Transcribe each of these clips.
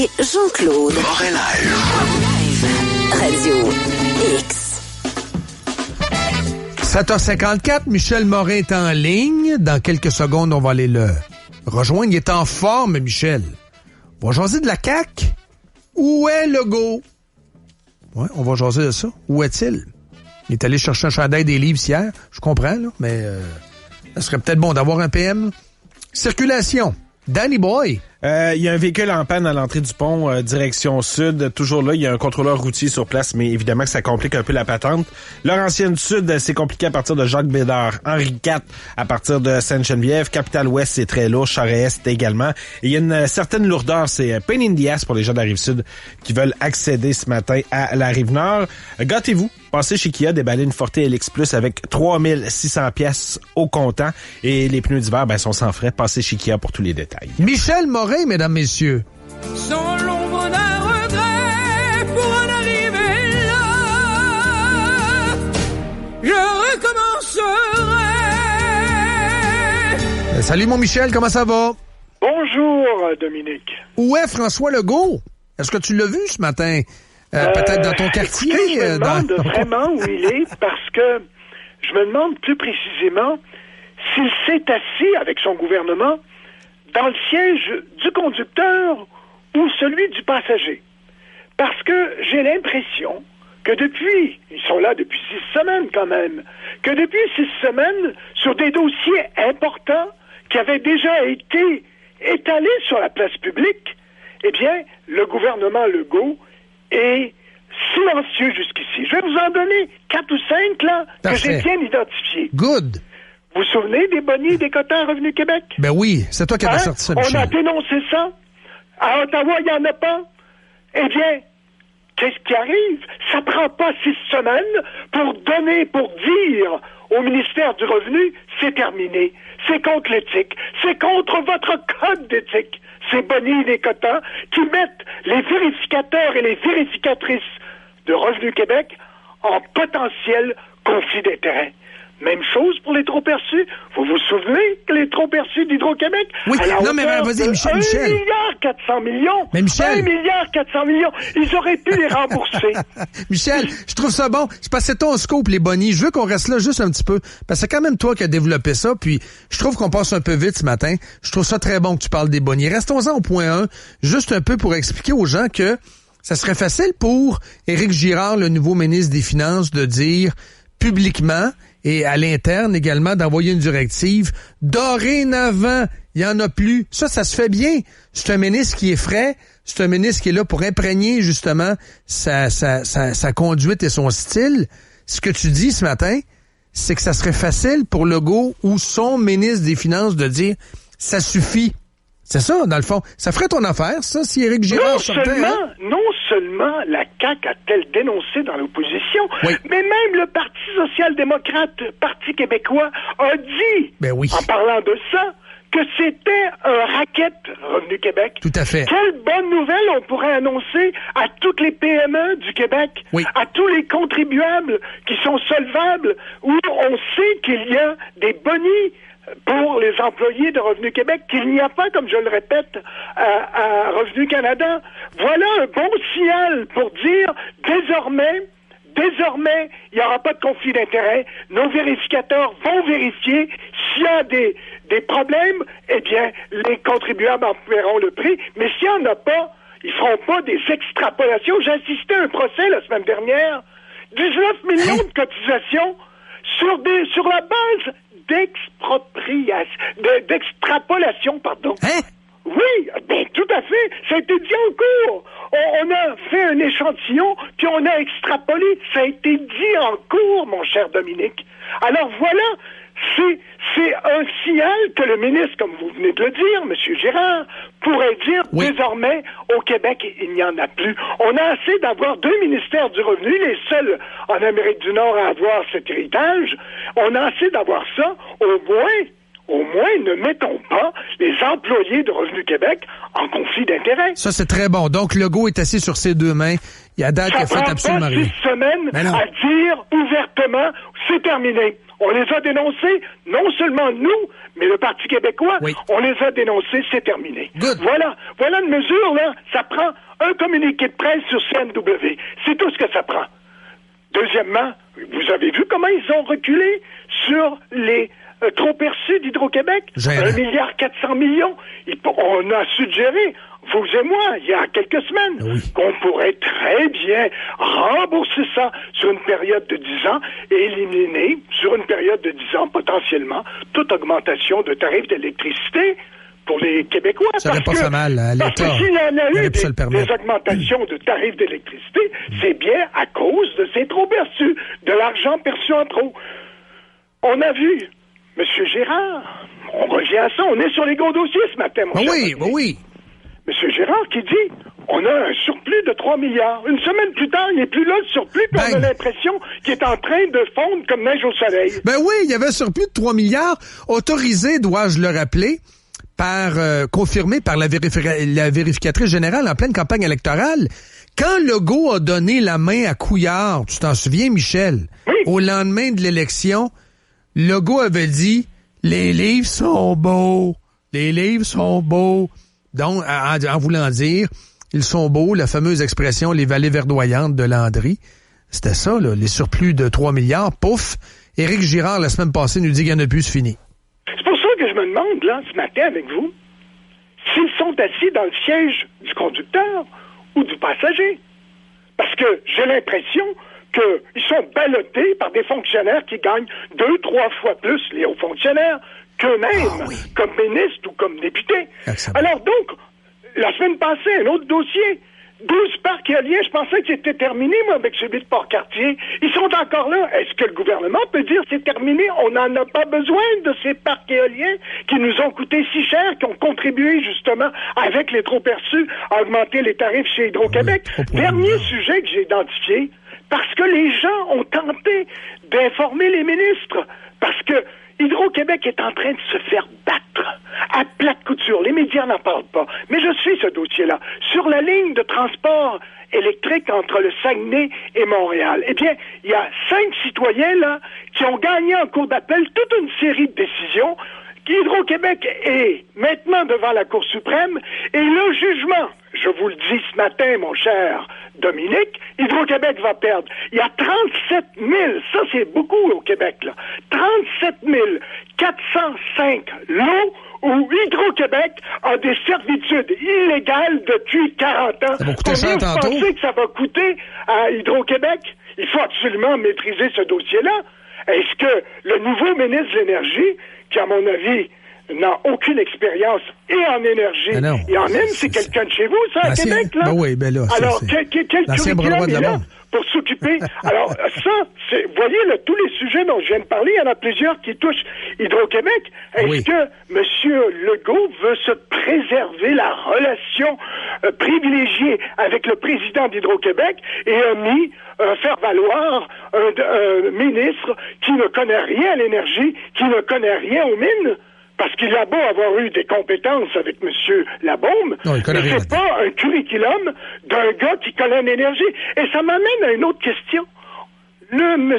écoutez Jean-Claude Morin Live. Radio X. 7h54, Michel Morin est en ligne. Dans quelques secondes, on va aller le rejoindre. Il est en forme, Michel. On va jaser de la CAQ. Où est Legault? Ouais, on va jaser de ça. Où est-il? Il est allé chercher un chandail des livres hier. Je comprends, là, mais ça serait peut-être bon d'avoir un PM. Circulation. Danny Boy. Il y a un véhicule en panne à l'entrée du pont, direction sud. Toujours là, il y a un contrôleur routier sur place, mais évidemment que ça complique un peu la patente. Laurentienne Sud, c'est compliqué à partir de Jacques-Bédard. Henri IV, à partir de Sainte-Geneviève. Capitale-Ouest, c'est très lourd. Charest également. Et il y a une certaine lourdeur. C'est pain in the ass pour les gens de la Rive-Sud qui veulent accéder ce matin à la Rive-Nord. Gâtez-vous. Passez chez Kia, déballez une Forte LX Plus avec 3600 pièces au comptant. Et les pneus d'hiver, sont sans frais. Passez chez Kia pour tous les détails. Michel Morin, mesdames, messieurs. Sans l'ombre d'un regret pour en arriver là, je recommencerai. Salut mon Michel, comment ça va? Bonjour Dominique. Où est François Legault? Est-ce que tu l'as vu ce matin? Peut-être dans ton quartier? Écoutez, je me demande vraiment où il est parce que je me demande plus précisément s'il s'est assis avec son gouvernement dans le siège du conducteur ou celui du passager. Parce que j'ai l'impression que depuis, ils sont là depuis 6 semaines quand même, que depuis 6 semaines, sur des dossiers importants qui avaient déjà été étalés sur la place publique, eh bien, le gouvernement Legault est silencieux jusqu'ici. Je vais vous en donner 4 ou 5, là, que j'ai bien identifiés. Good. Vous vous souvenez des bonnies des quotas Revenu Québec? Ben oui, c'est toi qui as sorti ça, Michel. On a dénoncé ça. À Ottawa, il n'y en a pas. Eh bien, qu'est-ce qui arrive? Ça prend pas 6 semaines pour dire au ministère du Revenu, c'est terminé. C'est contre l'éthique. C'est contre votre code d'éthique. Ces bonnies des quotas qui mettent les vérificateurs et les vérificatrices de Revenu Québec en potentiel conflit d'intérêts. Même chose pour les trop-perçus. Vous vous souvenez que les trop-perçus d'Hydro-Québec? Oui, non, mais vas-y, Michel. 1,4 milliard. Mais Michel. 1,4 milliard. Ils auraient pu les rembourser. Michel, je trouve ça bon. C'est parce que c'est ton scope, les bonnies. Je veux qu'on reste là juste un petit peu. Parce que c'est quand même toi qui as développé ça. Puis, je trouve qu'on passe un peu vite ce matin. Je trouve ça très bon que tu parles des bonnies. Restons-en au point 1, juste un peu pour expliquer aux gens que ça serait facile pour Éric Girard, le nouveau ministre des Finances, de dire publiquement et à l'interne également d'envoyer une directive. Dorénavant, il n'y en a plus. Ça se fait bien. C'est un ministre qui est frais. C'est un ministre qui est là pour imprégner justement sa conduite et son style. Ce que tu dis ce matin, c'est que ça serait facile pour Legault ou son ministre des Finances de dire « ça suffit ». C'est ça, dans le fond. Ça ferait ton affaire, ça, si Éric Girard sortait, Non seulement la CAQ a-t-elle dénoncé dans l'opposition, mais même le Parti social-démocrate, Parti québécois, a dit, en parlant de ça, que c'était un racket Revenu Québec. Tout à fait. Quelle bonne nouvelle on pourrait annoncer à toutes les PME du Québec, à tous les contribuables qui sont solvables, où on sait qu'il y a des bonnies pour les employés de Revenu Québec qu'il n'y a pas, comme je le répète, à Revenu Canada. Voilà un bon signal pour dire désormais, il n'y aura pas de conflit d'intérêts. Nos vérificateurs vont vérifier s'il y a des problèmes, eh bien, les contribuables en paieront le prix. Mais s'il n'y en a pas, ils feront pas des extrapolations. J'ai assisté à un procès la semaine dernière. 19 millions de cotisations sur la base d'extrapolation, pardon. Oui, tout à fait. Ça a été dit en cours. On a fait un échantillon, puis on a extrapolé. Ça a été dit en cours, mon cher Dominique. Alors voilà, c'est un signal que le ministre, comme vous venez de le dire, M. Girard, pourrait dire désormais au Québec, il n'y en a plus. On a assez d'avoir 2 ministères du revenu, les seuls en Amérique du Nord à avoir cet héritage. On a assez d'avoir ça. au moins, ne mettons pas les employés de Revenu Québec en conflit d'intérêts. Ça, c'est très bon. Donc, Legault est assis sur ses deux mains. Il y a date qui a fait absolument rien. Ça prend pas 6 semaines à dire ouvertement, c'est terminé. On les a dénoncés, non seulement nous, mais le Parti québécois, on les a dénoncés, c'est terminé. Good. Voilà une mesure, là, ça prend un communiqué de presse sur CNW. C'est tout ce que ça prend. Deuxièmement, vous avez vu comment ils ont reculé sur les trop perçus d'Hydro-Québec? 1,4 milliard. On a suggéré, vous et moi, il y a quelques semaines, qu'on pourrait très bien rembourser ça sur une période de 10 ans et éliminer, sur une période de 10 ans, potentiellement, toute augmentation de tarifs d'électricité pour les Québécois. Ça n'aurait pas fait mal à l'État. Parce que s'il y en a eu des augmentations de tarifs d'électricité, c'est bien à cause de ces trop perçus, de l'argent perçu en trop. On a vu M. Gérard, on revient à ça, on est sur les gros dossiers ce matin, mon cher. Oui. M. Gérard qui dit, on a un surplus de 3 milliards. Une semaine plus tard, il n'est plus là, le surplus, puis on a l'impression qu'il est en train de fondre comme neige au soleil. Ben oui, il y avait un surplus de 3 milliards, autorisé, dois-je le rappeler, confirmé par la vérificatrice générale en pleine campagne électorale. Quand Legault a donné la main à Couillard, tu t'en souviens, Michel, au lendemain de l'élection, Legault avait dit « Les livres sont beaux, les livres sont beaux ». Donc, en voulant dire « Ils sont beaux », la fameuse expression « les vallées verdoyantes de Landry ». C'était ça, là, les surplus de 3 milliards. Pouf! Éric Girard, la semaine passée, nous dit qu'il n'y en a plus, c'est fini. C'est pour ça que je me demande, là, ce matin avec vous, s'ils sont assis dans le siège du conducteur ou du passager. Parce que j'ai l'impression qu'ils sont ballottés par des fonctionnaires qui gagnent 2-3 fois plus, les hauts fonctionnaires, qu'eux-mêmes, comme ministres ou comme députés. Excellent. Alors donc, la semaine passée, un autre dossier, 12 parcs éoliens, je pensais que c'était terminé, moi, avec celui de Port-Cartier. Ils sont encore là. Est-ce que le gouvernement peut dire c'est terminé? On n'en a pas besoin de ces parcs éoliens qui nous ont coûté si cher, qui ont contribué, justement, avec les trop perçus, à augmenter les tarifs chez Hydro-Québec. Dernier sujet que j'ai identifié, parce que les gens ont tenté d'informer les ministres, parce que Hydro-Québec est en train de se faire battre à plate couture. Les médias n'en parlent pas. Mais je suis ce dossier-là. Sur la ligne de transport électrique entre le Saguenay et Montréal, eh bien, il y a 5 citoyens, là, qui ont gagné en cour d'appel toute une série de décisions. Hydro-Québec est maintenant devant la Cour suprême et le jugement, je vous le dis ce matin, mon cher Dominique, Hydro-Québec va perdre. Il y a 37 000, ça c'est beaucoup au Québec, là, 37 405 lots où Hydro-Québec a des servitudes illégales depuis 40 ans. Ça va coûter cher tantôt. Vous pensez que ça va coûter à Hydro-Québec? Il faut absolument maîtriser ce dossier-là. Est-ce que le nouveau ministre de l'Énergie, qui, à mon avis, n'a aucune expérience et en énergie et en mine, c'est quelqu'un de chez vous, ça, à Québec, là? Ben oui, ben là. Alors, quel curriculum est là pour s'occuper? Alors, ça, vous voyez, là, tous les sujets dont je viens de parler, il y en a plusieurs qui touchent Hydro-Québec. Est-ce que M. Legault veut se préserver la relation privilégiée avec le président d'Hydro-Québec et a mis faire valoir un ministre qui ne connaît rien à l'énergie, qui ne connaît rien aux mines? Parce qu'il a beau avoir eu des compétences avec M. Labaume, mais c'est pas un curriculum d'un gars qui connaît l'énergie. Et ça m'amène à une autre question. Le M.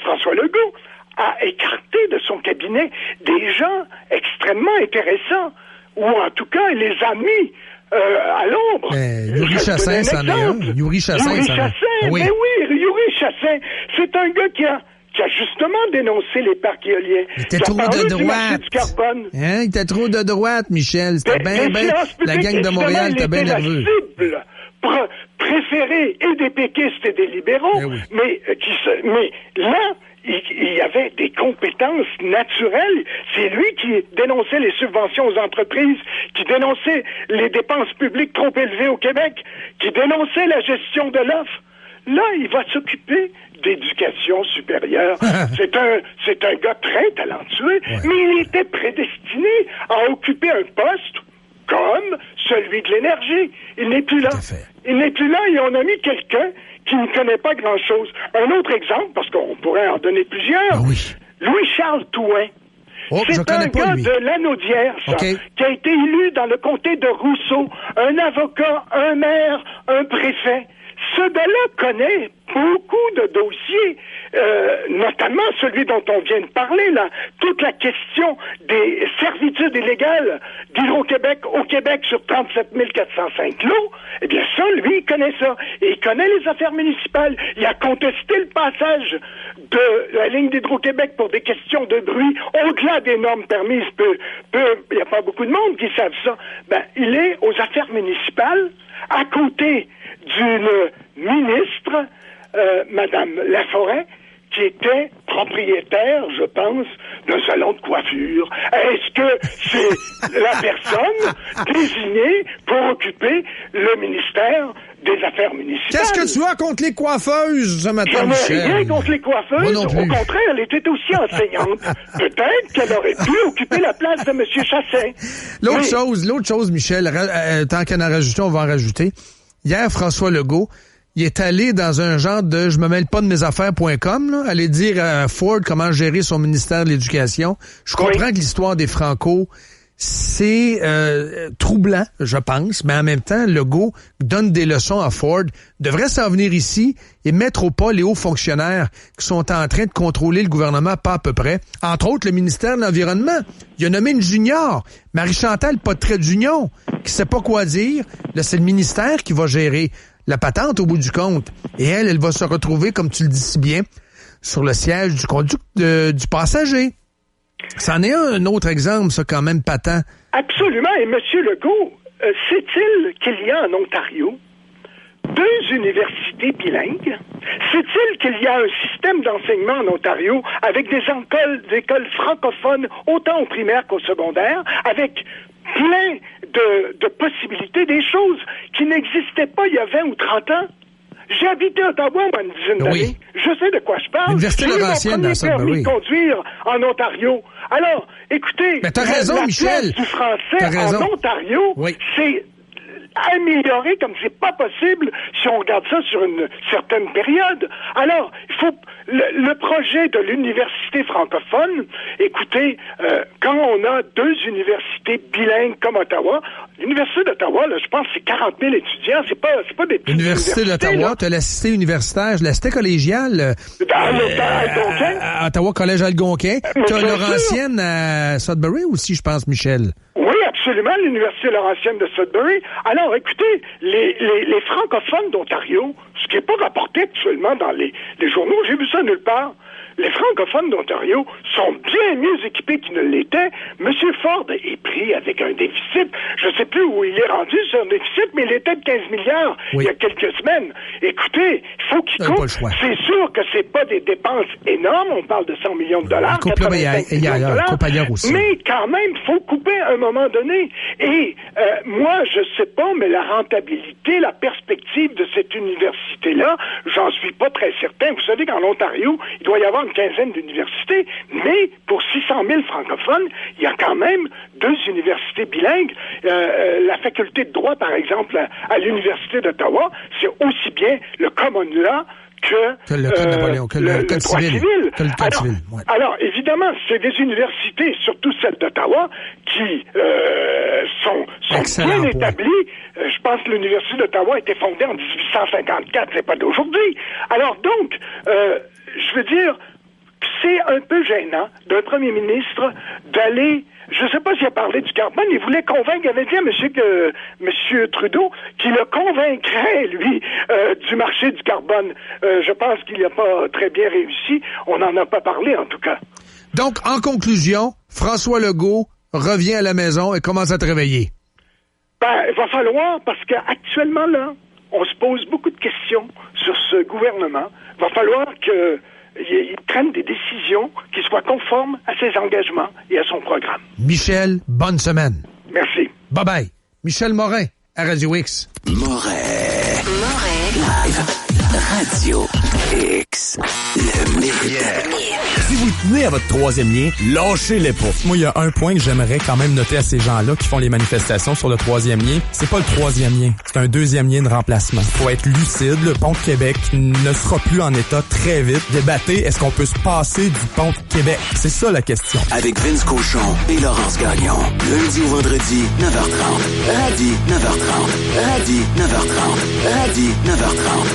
François Legault a écarté de son cabinet des gens extrêmement intéressants, ou en tout cas, il les a mis à l'ombre. Yuri Chassin, c'en est un. Yuri Chassin, oui. Mais oui, Yuri Chassin, c'est un gars qui a justement dénoncé les parcs éoliens. Il était trop de droite. Il était trop de droite, Michel. C'était bien. La gang de Montréal était bien nerveux. Cible préférée et des péquistes et des libéraux. Mais là, il y avait des compétences naturelles. C'est lui qui dénonçait les subventions aux entreprises, qui dénonçait les dépenses publiques trop élevées au Québec, qui dénonçait la gestion de l'offre. Là, il va s'occuper d'éducation supérieure. C'est un gars très talentueux, mais il était prédestiné à occuper un poste comme celui de l'énergie. Il n'est plus là. Il n'est plus là et on a mis quelqu'un qui ne connaît pas grand-chose. Un autre exemple, parce qu'on pourrait en donner plusieurs, Louis-Charles Touin. Oh, je C'est connais un pas, gars lui. de Lanaudière, ça, OK. qui a été élu dans le comté de Rousseau, un avocat, un maire, un préfet. Ce gars-là connaît beaucoup de dossiers, notamment celui dont on vient de parler, là, toute la question des servitudes illégales d'Hydro-Québec au Québec sur 37 405 lots. Eh bien ça, lui, il connaît ça. Et il connaît les affaires municipales. Il a contesté le passage de la ligne d'Hydro-Québec pour des questions de bruit au-delà des normes permises. Il n'y a pas beaucoup de monde qui savent ça. Ben, il est aux affaires municipales à côté d'une ministre, Madame Laforêt, qui était propriétaire, je pense, d'un salon de coiffure. Est-ce que c'est la personne désignée pour occuper le ministère des Affaires municipales? Qu'est-ce que tu as contre les coiffeuses ce matin, J'en ai Michel? rien contre les coiffeuses. Moi non plus. Au contraire, elle était aussi enseignante. Peut-être qu'elle aurait pu occuper la place de M. Chassin. L'autre chose, Michel, tant qu'elle en a rajouté, on va en rajouter. Hier, François Legault, il est allé dans un genre de je me mêle pas de mes affaires.com, là, aller dire à Ford comment gérer son ministère de l'Éducation. Je comprends que l'histoire des Franco, c'est troublant, je pense, mais en même temps, Legault donne des leçons à Ford, devrait s'en venir ici et mettre au pas les hauts fonctionnaires qui sont en train de contrôler le gouvernement pas à peu près. Entre autres, le ministère de l'Environnement. Il a nommé une junior, Marie-Chantal pas de trait d'union, qui sait pas quoi dire. Là, c'est le ministère qui va gérer la patente au bout du compte. Et elle va se retrouver, comme tu le dis si bien, sur le siège du passager. C'en est un autre exemple, ça, quand même, patent. Absolument. Et M. Legault, sait-il qu'il y a en Ontario 2 universités bilingues? Sait-il qu'il y a un système d'enseignement en Ontario avec des écoles francophones, autant au primaire qu'au secondaire, avec plein de possibilités, des choses qui n'existaient pas il y a 20 ou 30 ans? J'ai habité à Ottawa pendant une dizaine d'années. Je sais de quoi je parle. L'Université Laurentienne dans J'ai eu mon premier permis de conduire en Ontario. Alors, écoutez, mais t'as raison, la Michel. place du français en Ontario, c'est amélioré comme c'est pas possible si on regarde ça sur une certaine période. Alors, il faut le projet de l'université francophone, écoutez, quand on a 2 universités bilingues comme Ottawa, l'université d'Ottawa, là, je pense que c'est 40 000 étudiants, c'est pas des petites L'université d'Ottawa, t'as la cité universitaire, la cité collégiale à Ottawa Collège Algonquin. T'as Laurentienne à Sudbury aussi, je pense, Michel. Oui, absolument, l'Université Laurentienne de Sudbury. Alors, écoutez, les francophones d'Ontario, ce qui n'est pas rapporté actuellement dans les journaux, j'ai vu ça nulle part, les francophones d'Ontario sont bien mieux équipés qu'ils ne l'étaient. M. Ford est pris avec un déficit. Je ne sais plus où il est rendu sur un déficit, mais il était de 15 milliards il y a quelques semaines. Écoutez, il faut qu'il coupe. C'est sûr que c'est pas des dépenses énormes. On parle de 100 millions de dollars. Mais quand même, il faut couper à un moment donné. Et moi, je sais pas, mais la rentabilité, la perspective de cette université-là, j'en suis pas très certain. Vous savez qu'en Ontario, il doit y avoir une quinzaine d'universités, mais pour 600 000 francophones, il y a quand même 2 universités bilingues. La faculté de droit, par exemple, à l'Université d'Ottawa, c'est aussi bien le common law que le code Napoléon, que le code civil. Alors, évidemment, c'est des universités, surtout celles d'Ottawa, qui sont bien établies. Je pense que l'Université d'Ottawa a été fondée en 1854, c'est pas d'aujourd'hui. Alors donc, je veux dire, c'est un peu gênant d'un premier ministre d'aller, je ne sais pas s'il a parlé du carbone, il voulait convaincre, il avait dit à M. Trudeau qu'il le convaincrait, lui, du marché du carbone. Je pense qu'il n'a pas très bien réussi. On n'en a pas parlé, en tout cas. Donc, en François Legault revient à la maison et commence à te réveiller. Ben, il va falloir, parce qu'actuellement, là, on se pose beaucoup de questions sur ce gouvernement. Il va falloir qu'il prenne des décisions qui soient conformes à ses engagements et à son programme. Michel, bonne semaine. Merci. Bye-bye. Michel Morin, à Radio X. Morin Live. Radio X, le meilleur. Si vous tenez à votre troisième lien, lâchez-les pas. Moi, il y a un point que j'aimerais quand même noter à ces gens-là qui font les manifestations sur le troisième lien. C'est pas le troisième lien, c'est un deuxième lien de remplacement. Faut être lucide, le pont de Québec ne sera plus en état très vite. Débattez, est-ce qu'on peut se passer du pont de Québec? C'est ça la question. Avec Vince Cochon et Laurence Gagnon. Lundi au vendredi, 9h30. Radi, 9h30. Radi, 9h30. Radi, 9h30.